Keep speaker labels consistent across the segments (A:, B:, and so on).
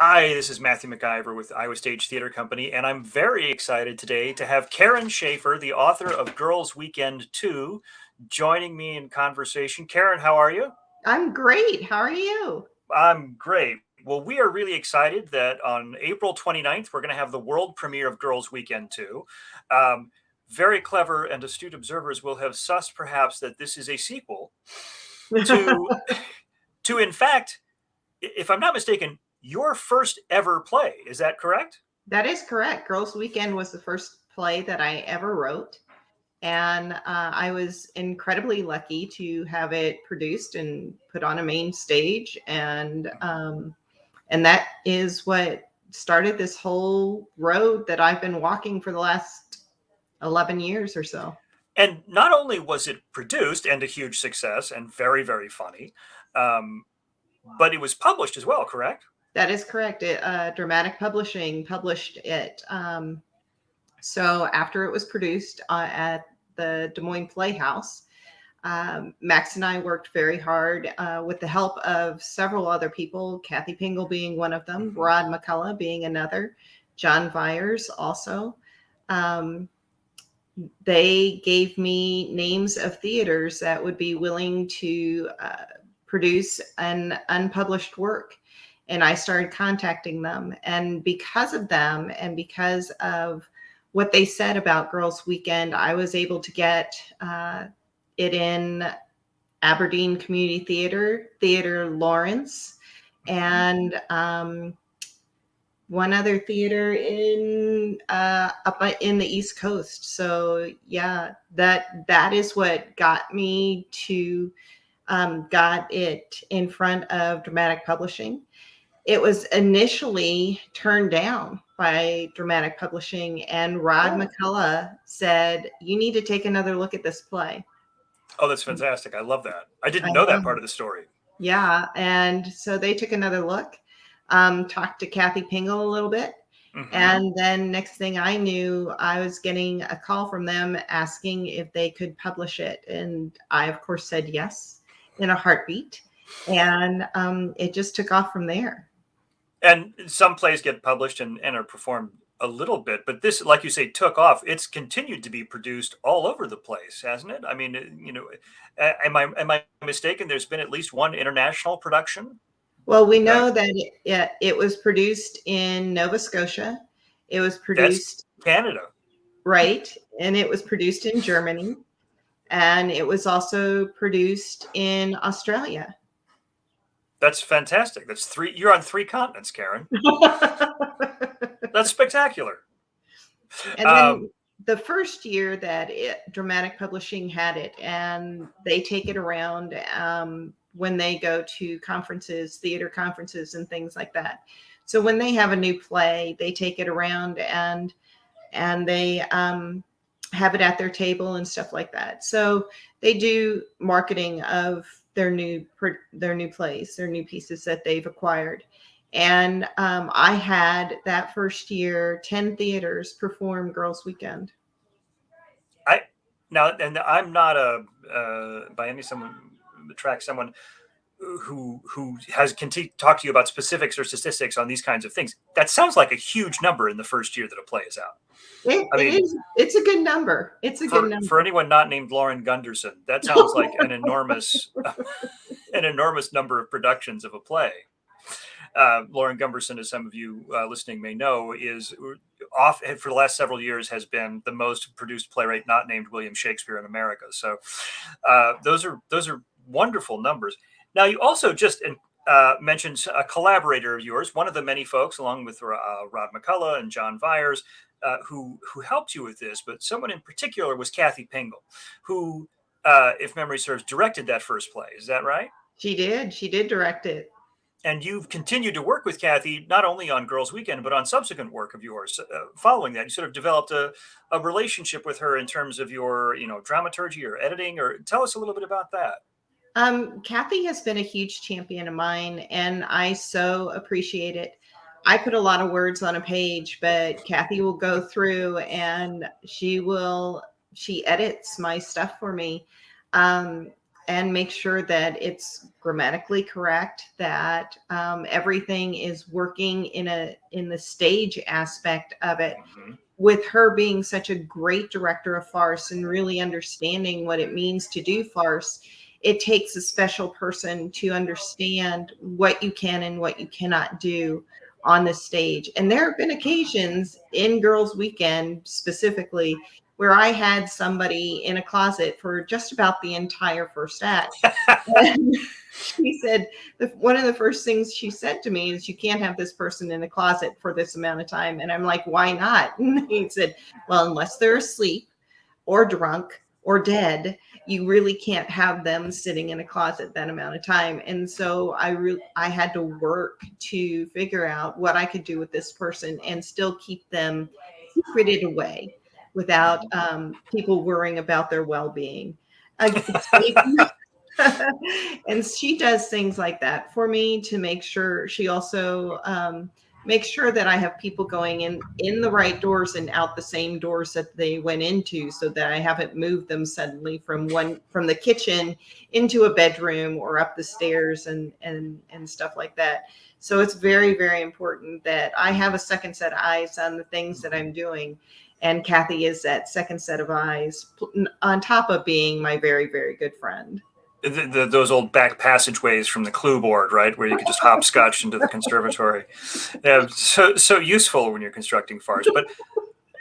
A: Hi, this is Matthew McIver with Iowa Stage Theater Company, and I'm very excited today to have Karen Schaeffer, the author of Girls Weekend 2, joining me in conversation. Karen, how are you?
B: I'm great. How are you?
A: I'm great. Well, we are really excited that on April 29th, we're going to have the world premiere of Girls Weekend 2. Um, Very clever and astute observers will have sussed perhaps that this is a sequel to, in fact, if I'm not mistaken, your first ever play. Is that correct?
B: That is correct. Girls Weekend was the first play that I ever wrote. And I was incredibly lucky to have it produced and put on a main stage. And that is what started this whole road that I've been walking for the last 11 years or so.
A: And not only was it produced and a huge success and very, very funny, um, but it was published as well, correct?
B: That is correct. Dramatic Publishing published it. So after it was produced at the Des Moines Playhouse, Max and I worked very hard with the help of several other people, Kathy Pingel being one of them, Rod McCullough being another, John Vyers also. Um, they gave me names of theaters that would be willing to produce an unpublished work. And I started contacting them. And because of them and because of what they said about Girls Weekend, I was able to get it in Aberdeen Community Theater, Theater Lawrence, and one other theater in up in the East Coast. So yeah, that is what got me to got it in front of Dramatic Publishing. It was initially turned down by Dramatic Publishing, and Rod
A: Oh,
B: McCullough said, "You need to take another look at this play."
A: oh, that's fantastic. I love that. I
B: I
A: didn't know that
B: know.
A: part of the story.
B: Yeah, and so they took another look, talked to Kathy Pingel a little bit,
A: Hmm.
B: and then next thing I knew, I was getting a call from them asking if they could publish it, and I, of course, said yes in a heartbeat, and it just took off from there.
A: And some plays get published and are performed a little bit, but this, like you say, took off. It's continued to be produced all over the place, hasn't it? I mean, am I mistaken? There's been at least one international production.
B: Well, we
A: Uh,
B: know that it was produced in Nova Scotia. It was
A: that's
B: produced
A: Canada.
B: right, and it was produced in Germany, and it was also produced in Australia.
A: That's fantastic. That's three. You're on three continents, Karen. That's spectacular.
B: And
A: Um,
B: then the first year that Dramatic Publishing had it, and they take it around when they go to conferences, theater conferences, and things like that. So when they have a new play, they take it around and they have it at their table and stuff like that. So they do marketing of their new plays, their new pieces that they've acquired. And I had that first year 10 theaters perform Girls Weekend.
A: I now, and I'm not a by any someone track someone who has can talk to you about specifics or statistics on these kinds of things. That sounds like a huge number in the first year that a play is out. I
B: It
A: mean,
B: is, it's a good number. It's a good
A: for
B: number.
A: anyone not named Lauren Gunderson, that sounds like an enormous an enormous number of productions of a play. Lauren Gumberson, as some of you listening may know, is off for the last several years has been the most produced playwright not named William Shakespeare in America. So those are wonderful numbers. Now you also just mentioned a collaborator of yours, one of the many folks, along with Rod McCullough and John Vyers, who helped you with this. But someone in particular was Kathy Pingel, who, if memory serves, directed that first play. Is that right?
B: She did. She did direct it.
A: And you've continued to work with Kathy not only on Girls Weekend but on subsequent work of yours. Following that, you sort of developed a relationship with her in terms of your dramaturgy or editing. Or tell us a little bit about that.
B: Kathy has been a huge champion of mine, and I so appreciate it. I put a lot of words on a page, but Kathy will go through and she edits my stuff for me. Um, and make sure that it's grammatically correct, that everything is working in the stage aspect of it.
A: Mm-hmm.
B: With her being such a great director of farce and really understanding what it means to do farce, it takes a special person to understand what you can and what you cannot do on the stage. And there have been occasions in Girls Weekend specifically where I had somebody in a closet for just about the entire first act. And she said, one of the first things she said to me is, you can't have this person in a closet for this amount of time. And I'm like, why not? And he said, well, unless they're asleep or drunk or dead, you really can't have them sitting in a closet that amount of time. And so I had to work to figure out what I could do with this person and still keep them secreted away without people worrying about their well-being. And she does things like that for me to make sure. She also makes sure that I have people going in the right doors and out the same doors that they went into, so that I haven't moved them suddenly from the kitchen into a bedroom or up the stairs and stuff like that. So it's very, very important that I have a second set of eyes on the things that I'm doing. And Kathy is that second set of eyes, on top of being my very, very good friend.
A: Those old back passageways from the clue board, right, where you could just hopscotch into the conservatory. So useful when you're constructing farce. But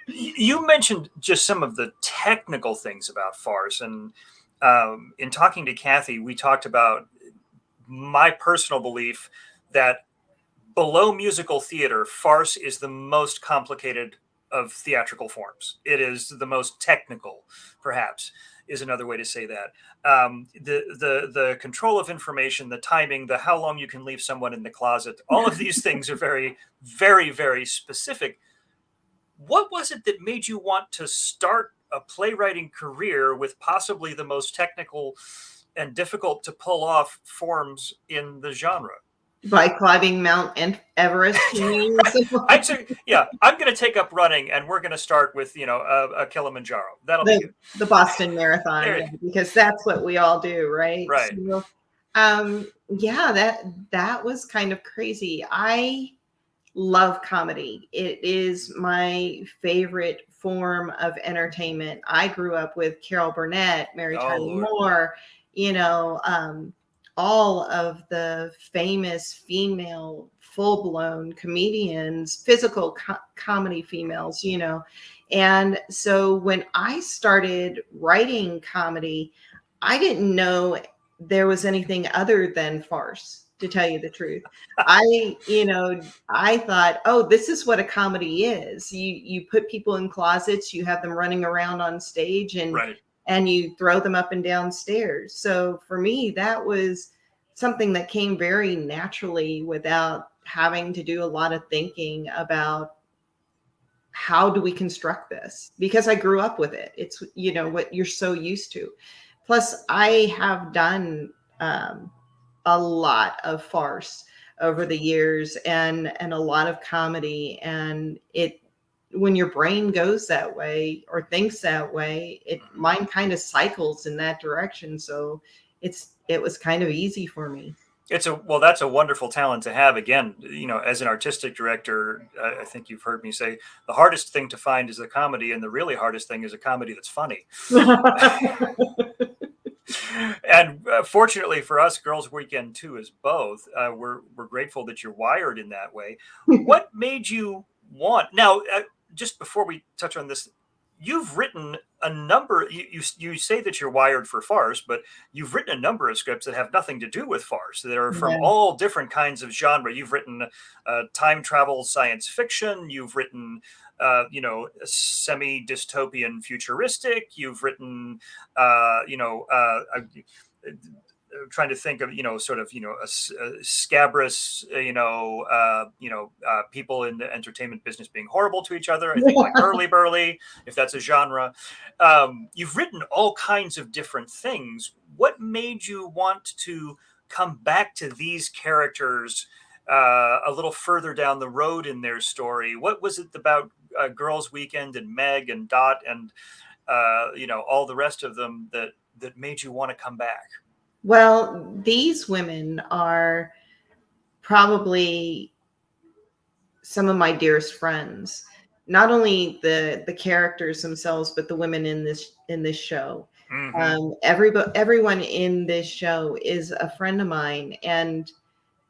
A: you mentioned just some of the technical things about farce, and in talking to Kathy, we talked about my personal belief that below musical theater, farce is the most complicated of theatrical forms. It is the most technical, perhaps, is another way to say that. The control of information, the timing, the how long you can leave someone in the closet, all of these things are very, very, very specific. What was it that made you want to start a playwriting career with possibly the most technical and difficult to pull off forms in the genre?
B: By climbing Mount Everest, you mean?
A: I'd say, yeah, I'm going to take up running, and we're going to start with, a Kilimanjaro. That'll be good.
B: The Boston Marathon, yeah, because that's what we all do, right?
A: Right.
B: So, yeah, that was kind of crazy. I love comedy. It is my favorite form of entertainment. I grew up with Carol Burnett, Mary Tyler Moore, all of the famous female full-blown comedians, physical comedy females, And so when I started writing comedy, I didn't know there was anything other than farce, to tell you the truth. I thought, oh, this is what a comedy is. You put people in closets, you have them running around on stage, and
A: right.
B: And you throw them up and down stairs. So for me, that was something that came very naturally without having to do a lot of thinking about how do we construct this, because I grew up with it. It's, what you're so used to. Plus, I have done a lot of farce over the years and a lot of comedy, and when your brain goes that way or thinks that way, mine kind of cycles in that direction. So it was kind of easy for me.
A: That's a wonderful talent to have. Again, as an artistic director, I think you've heard me say the hardest thing to find is a comedy, and the really hardest thing is a comedy that's funny. And fortunately for us, Girls Weekend 2 is both. We're grateful that you're wired in that way. What made you want now? Just before we touch on this, you've written a number. You say that you're wired for farce, but you've written a number of scripts that have nothing to do with farce. That are from all different kinds of genre. You've written time travel science fiction. You've written semi-dystopian futuristic. You've written trying to think of sort of a scabrous people in the entertainment business being horrible to each other. I think like Hurly Burly, if that's a genre. You've written all kinds of different things. What made you want to come back to these characters a little further down the road in their story? What was it about Girls Weekend and Meg and Dot and all the rest of them that made you want to come back?
B: Well, these women are probably some of my dearest friends. Not only the characters themselves, but the women in this show. Everyone in this show is a friend of mine, and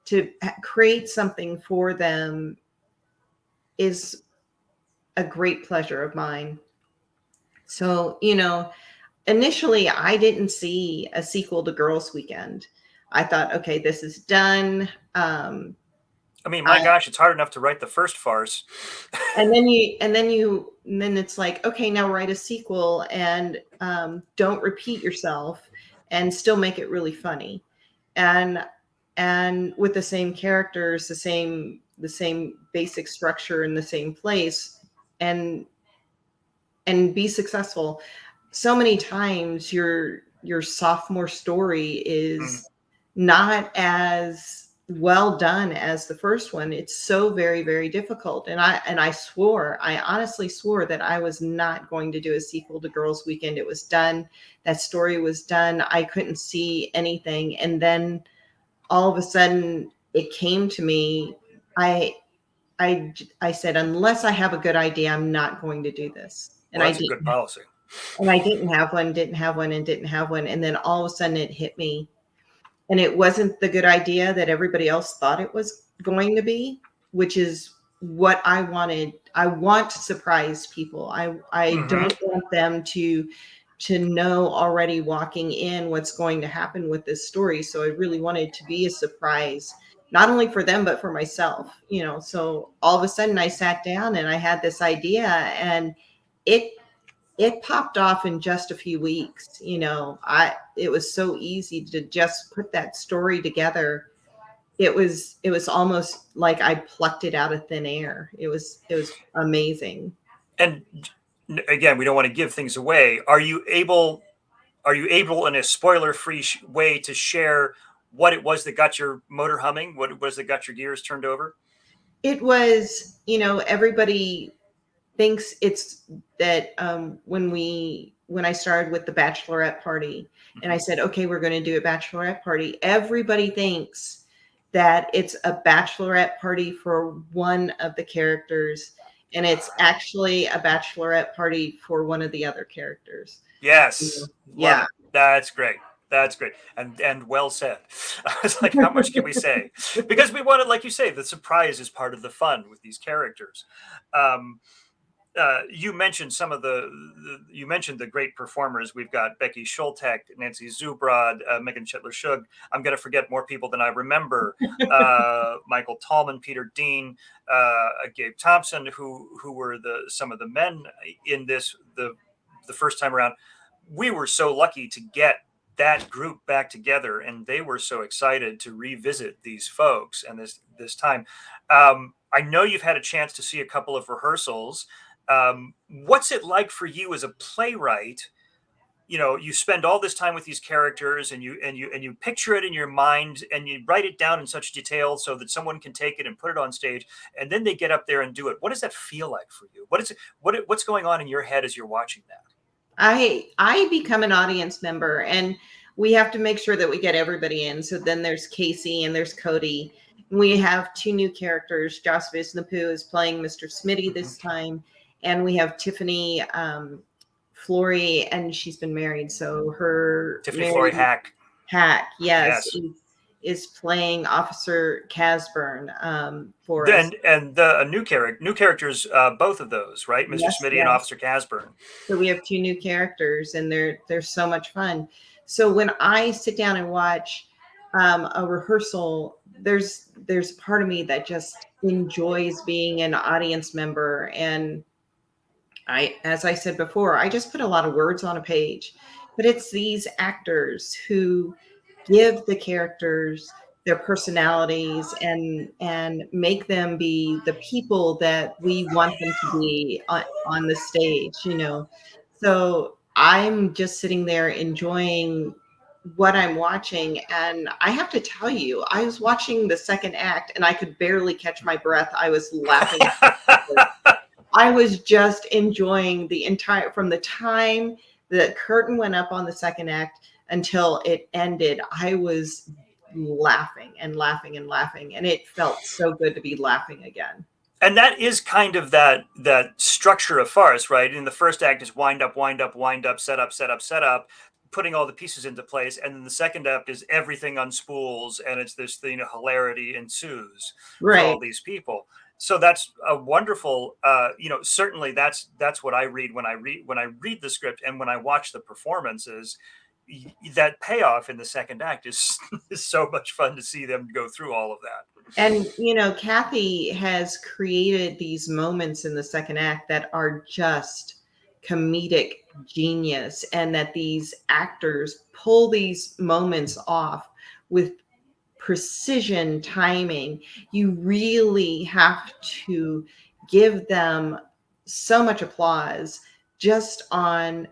B: to create something for them is a great pleasure of mine. So, initially I didn't see a sequel to Girls Weekend. I thought, okay, this is done.
A: I mean, my gosh, it's hard enough to write the first farce.
B: And then it's like, okay, now write a sequel and don't repeat yourself and still make it really funny. And with the same characters, the same basic structure in the same place, and be successful. So many times your sophomore story is not as well done as the first one. It's so very, very difficult. And I honestly swore that I was not going to do a sequel to Girls Weekend. It was done. That story was done. I couldn't see anything. And then all of a sudden it came to me. I said, unless I have a good idea, I'm not going to do this. And
A: well, that's a good policy.
B: And I didn't have one. And then all of a sudden it hit me. And it wasn't the good idea that everybody else thought it was going to be, which is what I wanted. I want to surprise people. I don't want them to know already walking in what's going to happen with this story. So I really wanted to be a surprise, not only for them, but for myself, So all of a sudden I sat down and I had this idea, and it popped off in just a few weeks. It was so easy to just put that story together. It was almost like I plucked it out of thin air. It was amazing.
A: And again, we don't want to give things away. Are you able in a spoiler-free way to share what it was that got your motor humming? What it was that got your gears turned over?
B: It was, everybody thinks it's that when I started with the Bachelorette Party, and I said, okay, we're going to do a Bachelorette Party. Everybody thinks that it's a Bachelorette Party for one of the characters, and it's actually a Bachelorette Party for one of the other characters.
A: Yes.
B: Yeah.
A: That's great. That's great. And well said. I was like, how much can we say? Because we wanted, like you say, the surprise is part of the fun with these characters. You mentioned you mentioned the great performers. We've got Becky Schultek, Nancy Zubrod, Megan Shetler-Shug. I'm going to forget more people than I remember. Michael Tallman, Peter Dean, Gabe Thompson, who were some of the men in this the first time around. We were so lucky to get that group back together, and they were so excited to revisit these folks and this time. I know you've had a chance to see a couple of rehearsals. What's it like for you as a playwright? You spend all this time with these characters, and you picture it in your mind, and you write it down in such detail so that someone can take it and put it on stage, and then they get up there and do it. What does that feel like for you? What's going on in your head as you're watching that?
B: I become an audience member, and we have to make sure that we get everybody in. So then there's Casey and there's Cody. We have two new characters. Joss Visnapoo is playing Mr. Smitty this time, and we have Tiffany Flory, and she's been married, so her
A: Tiffany Flory Hack,
B: yes. Is playing Officer Casburn for us.
A: And the new characters, both of those, right? Mr. Smitty and Officer Casburn.
B: So we have two new characters, and they're so much fun. So when I sit down and watch a rehearsal, there's part of me that just enjoys being an audience member. And as I said before, I just put a lot of words on a page, but it's these actors who give the characters their personalities and make them be the people that we want them to be on the stage, So I'm just sitting there enjoying what I'm watching. And I have to tell you, I was watching the second act and I could barely catch my breath. I was laughing. I was just enjoying from the time the curtain went up on the second act until it ended, I was laughing and laughing and laughing, and it felt so good to be laughing again.
A: And that is kind of that structure of farce, right? In the first act is wind up, wind up, wind up, set up, set up, set up, putting all the pieces into place. And then the second act is everything unspools, and it's this, hilarity ensues for all
B: Right.
A: these people. So that's a wonderful, certainly that's what I read when I read the script, and when I watch the performances. That payoff in the second act is is so much fun to see them go through all of that.
B: And, Kathy has created these moments in the second act that are just comedic genius, and that these actors pull these moments off with precision timing. You really have to give them so much applause just on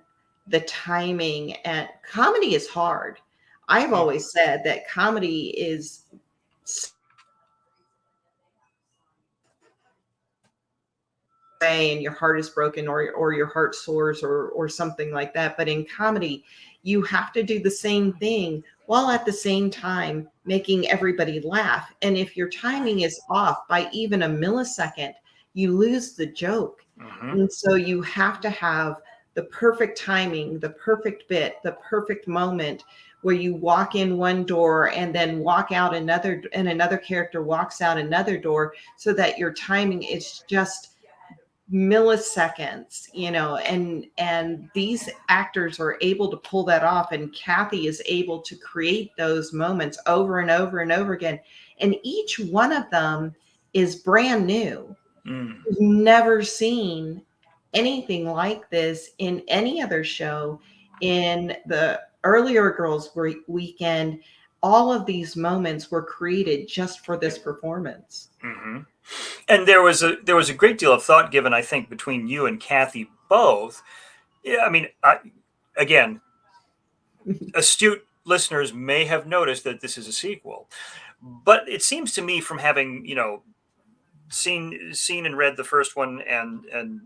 B: the timing. And comedy is hard. I've always said that comedy is and your heart is broken, or your heart soars, or something like that. But in comedy, you have to do the same thing while at the same time making everybody laugh. And if your timing is off by even a millisecond, you lose the joke.
A: Mhm.
B: And so you have to have the perfect timing, the perfect bit, the perfect moment where you walk in one door and then walk out another, and another character walks out another door, so that your timing is just milliseconds, and these actors are able to pull that off, and Kathy is able to create those moments over and over and over again, and each one of them is brand new.
A: Mm.
B: We've never seen anything like this in any other show. In the earlier Weekend, all of these moments were created just for this performance.
A: Mm-hmm. And there was a great deal of thought given, I think, between you and Kathy both. Yeah, I mean, again, astute listeners may have noticed that this is a sequel, but it seems to me, from having seen and read the first one, and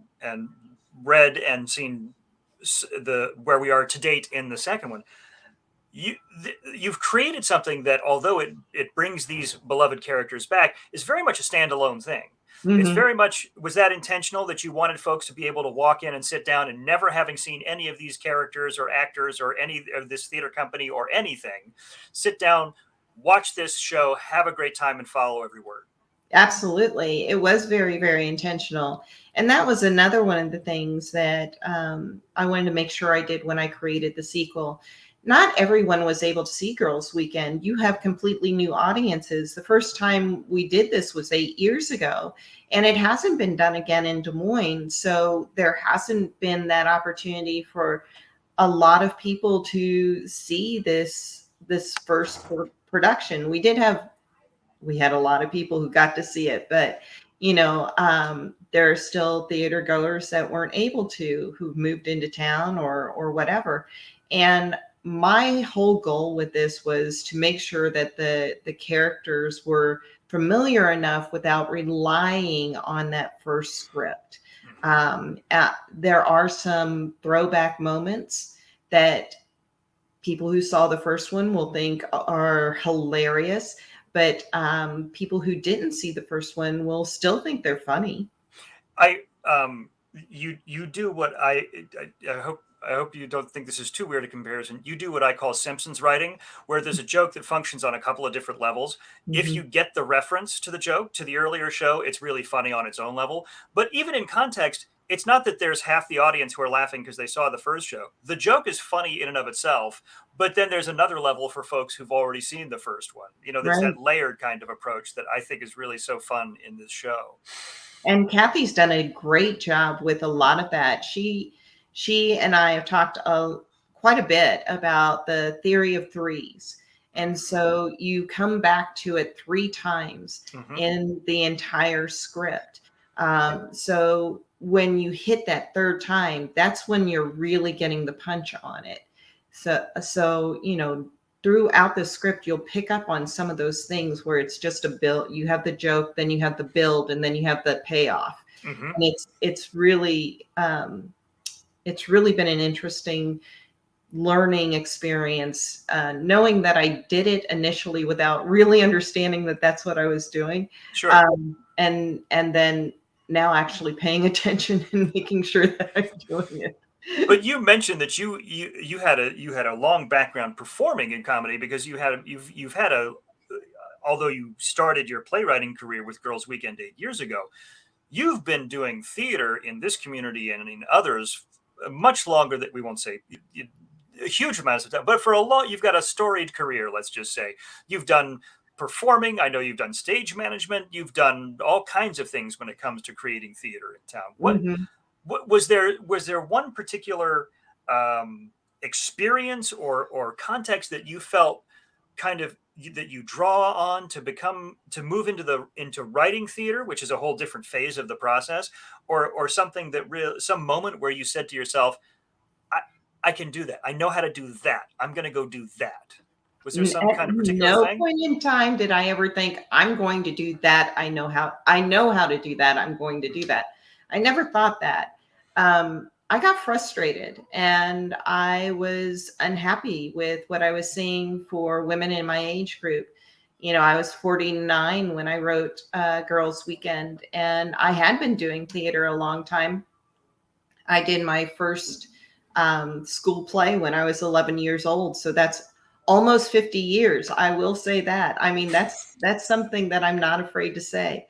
A: read and seen the where we are to date in the second one, you've created something that, although it brings these beloved characters back, is very much a standalone thing. It's
B: Mhm.
A: very much, was that intentional, that you wanted folks to be able to walk in and sit down, and never having seen any of these characters or actors or any of this theater company or anything, sit down, watch this show, have a great time, and follow every word?
B: Absolutely. It was very, very intentional. And that was another one of the things that I wanted to make sure I did when I created the sequel. Not everyone was able to see Girls Weekend. You have completely new audiences. The first time we did this was 8 years ago, and it hasn't been done again in Des Moines. So there hasn't been that opportunity for a lot of people to see this first production. We had a lot of people who got to see it, but there are still theater goers that weren't able to, who've moved into town or whatever. And my whole goal with this was to make sure that the characters were familiar enough without relying on that first script. There are some throwback moments that people who saw the first one will think are hilarious, but people who didn't see the first one will still think they're funny.
A: I You do what I hope you don't think this is too weird a comparison. You do what I call Simpsons writing, where there's a joke that functions on a couple of different levels. If
B: Mhm.
A: you get the reference to the joke, to the earlier show, it's really funny on its own level. But even in context, it's not that there's half the audience who are laughing because they saw the first show. The joke is funny in and of itself, but then there's another level for folks who've already seen the first one. There's
B: Right.
A: that layered kind of approach that I think is really so fun in this show.
B: And Kathy's done a great job with a lot of that. She and I have talked quite a bit about the theory of threes. And so you come back to it 3 times
A: Hmm.
B: in the entire script. So when you hit that third time, that's when you're really getting the punch on it. So throughout the script, you'll pick up on some of those things where it's just a build. You have the joke, then you have the build, and then you have the payoff.
A: Hmm.
B: And it's really been an interesting learning experience, knowing that I did it initially without really understanding that that's what I was doing.
A: Sure.
B: And then now actually paying attention and making sure that I'm doing it.
A: But you mentioned that you had a long background performing in comedy, because you've had a, although you started your playwriting career with Girls Weekend 8 years ago, you've been doing theater in this community and in others much longer, that we won't say huge amounts of time, but for a long, you've got a storied career, let's just say. You've done performing, I know you've done stage management, you've done all kinds of things when it comes to creating theater in town. What was there one particular experience or context that you felt kind of that you draw on to move into writing theater, which is a whole different phase of the process, or something some moment where you said to yourself, I can do that. I know how to do that. I'm going to go do that. Was there some kind of particular
B: no
A: thing?
B: point in time did I ever think I'm going to do that. I know how to do that. I'm going to do that. I never thought that. I got frustrated and I was unhappy with what I was seeing for women in my age group. You know, I was 49 when I wrote Girls Weekend, and I had been doing theater a long time. I did my first school play when I was 11 years old. So that's almost 50 years. I will say that. I mean, that's something that I'm not afraid to say.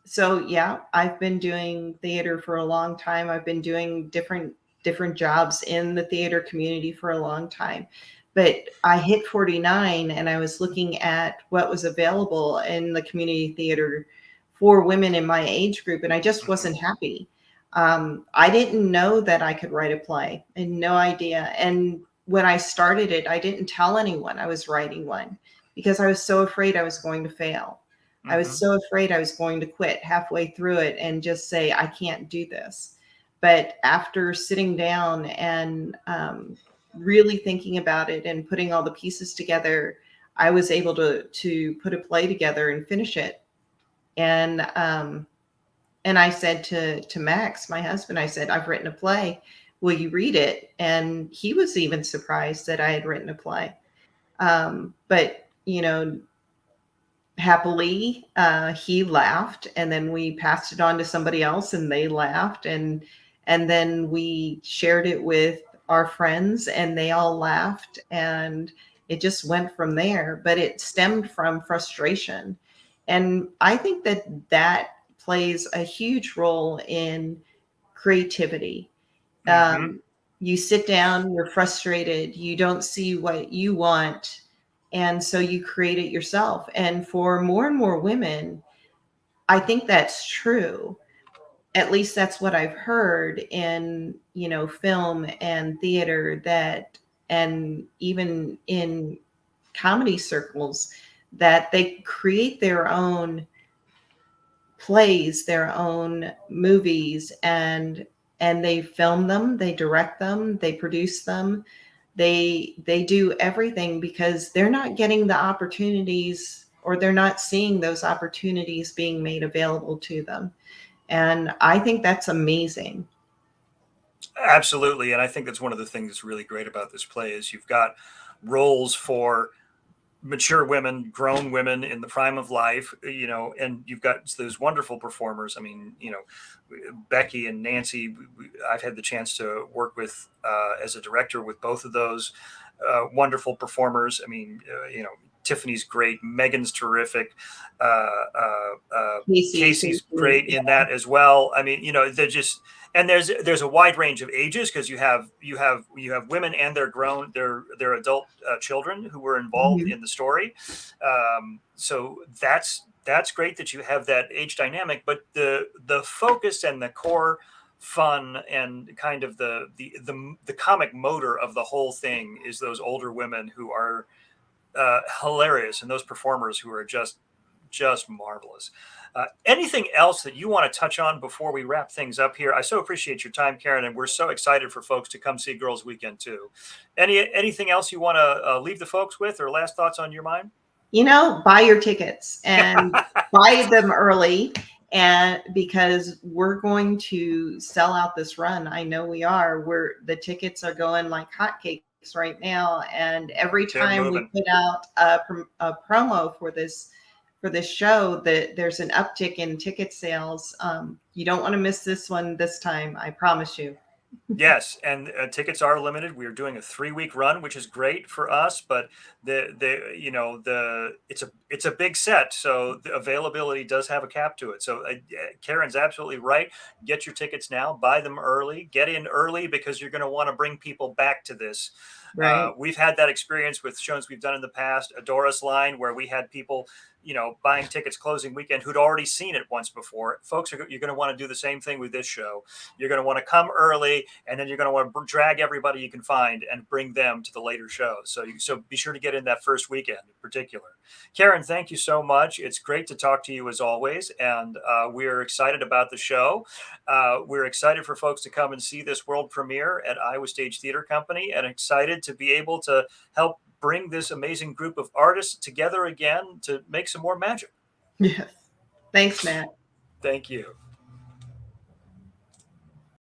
B: So yeah, I've been doing theater for a long time. I've been doing different jobs in the theater community for a long time. But I hit 49 and I was looking at what was available in the community theater for women in my age group, and I just wasn't happy. I didn't know that I could write a play, and no idea. And when I started it, I didn't tell anyone I was writing one because I was so afraid I was going to fail. I was so afraid I was going to quit halfway through it and just say, I can't do this. But after sitting down and really thinking about it and putting all the pieces together, I was able to put a play together and finish it. And I said to Max, my husband, I said, I've written a play. Will you read it? And he was even surprised that I had written a play. But, you know, happily, he laughed, and then we passed it on to somebody else and they laughed. And then we shared it with our friends and they all laughed, and it just went from there. But it stemmed from frustration. And I think that plays a huge role in creativity. You sit down, you're frustrated, you don't see what you want, and so you create it yourself. And for more and more women, I think that's true. At least that's what I've heard in, you know, film and theater, that, and even in comedy circles, that they create their own plays, their own movies, and they film them, they direct them, they produce them, they do everything because they're not getting the opportunities, or they're not seeing those opportunities being made available to them. And I think that's amazing.
A: Absolutely. And I think that's one of the things that's really great about this play is you've got roles for mature women, grown women in the prime of life, you know, and you've got those wonderful performers. I mean, you know, Becky and Nancy, I've had the chance to work with as a director with both of those wonderful performers. I mean, you know, Tiffany's great, Megan's terrific, Casey's great in that as well. I mean, you know, they're just, and there's a wide range of ages, because you have women and their adult children who were involved in the story. So that's great that you have that age dynamic, but the focus and the core fun and kind of the comic motor of the whole thing is those older women who are hilarious, and those performers who are just marvelous. Anything else that you want to touch on before we wrap things up here? I so appreciate your time, Karen, and we're so excited for folks to come see Girls Weekend too. Anything else you want to leave the folks with, or last thoughts on your mind?
B: You know, buy your tickets and buy them early, And because we're going to sell out this run, I know we are. The tickets are going like hotcakes right now, and every
A: They're
B: time we
A: moving.
B: put out a promo for this show, that there's an uptick in ticket sales. You don't want to miss this one this time, I promise you.
A: Yes, and tickets are limited. We are doing a 3-week run, which is great for us, but it's a big set, so the availability does have a cap to it. So Karen's absolutely right. Get your tickets now, buy them early, get in early because you're going to want to bring people back to this.
B: Right.
A: We've had that experience with shows we've done in the past, Adora's Line, where we had people, buying tickets closing weekend who'd already seen it once before. Folks, you're going to want to do the same thing with this show. You're going to want to come early, and then you're going to want to drag everybody you can find and bring them to the later shows. So be sure to get in that first weekend in particular. Karen, thank you so much. It's great to talk to you as always, and we're excited about the show. We're excited for folks to come and see this world premiere at Iowa Stage Theater Company, and excited to be able to help bring this amazing group of artists together again to make some more magic.
B: Yes. Thanks, Matt.
A: Thank you.